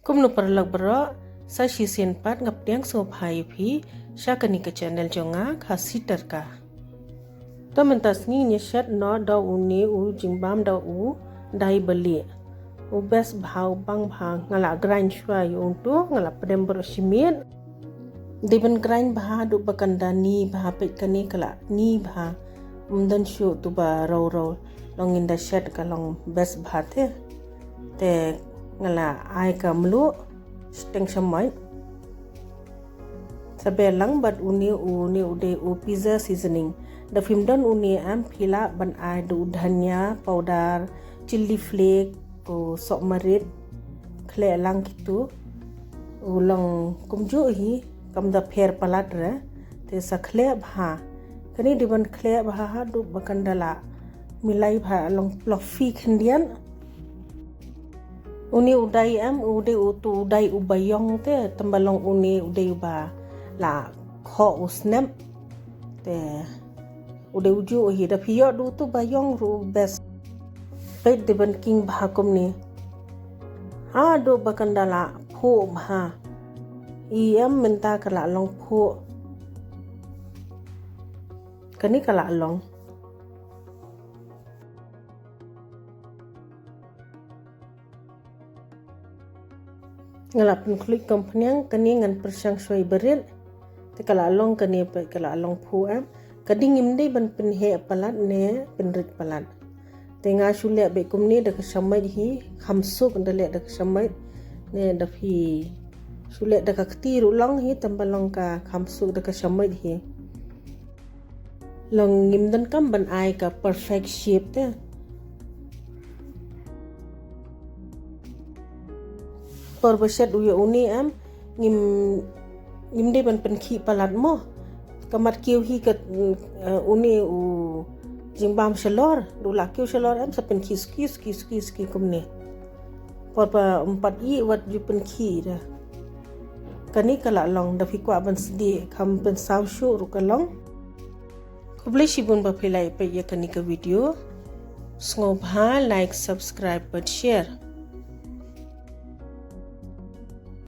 Kum no perlak bero sa sisian pat ngap tiang so bhai phi sha kani ka channel jonga khasitar ka. To mentas ni nyeshat no da uni u jingbam da u dai beli. U bes bhau bang bha ngala grind shwa yu tu ngala pedem bero simit. Diben grind bha du bakanda ni bha pet kani kala ni bha umdan shu tu ba row long in the shed ka long bes bha te ngala ai ka mlu steng samai sabelang bat uni ude u pizza seasoning da film don uni am phila ban ai du dhania powder chili flake o sok marit khle lang kitu ulang kumju hi kam da pher palat ra te sa khle bha kani diban khle bha ha du bakandala milai bha long fluffy khandian uni udai am ude utu udai ubayong te tambalong uni udai ba la kho usnam te ude uju hi da phiyo du tu bayong ru best pet diban king bhakum ni ha do bakandala pho bha I am minta kala long pho kani kala long ngalapin klik kompanyang kani ngan persang suai berit te kala long kani pe kala long phu am kading imde ban pin he palat ne pinrit palat te nga shule be kumni da samai hi khamsuk ndale da samai ne da phi shule da kati ru long hi tambalong ka khamsuk da samai hi long ngimdan kam ban ai ka perfect shape te por beset uya uni am ngim de ban pen khi palat mo kamat kiu hi ka uni u jingbam shalor du la kiu shalor am sa pen khi ski kumne por pa empat i wat ju pen khi da kani kala long da fi kwa ban sdi kham pen saw shu ru ka long kuble shibun ba philai pe ya kani ka video sngo bha like subscribe but share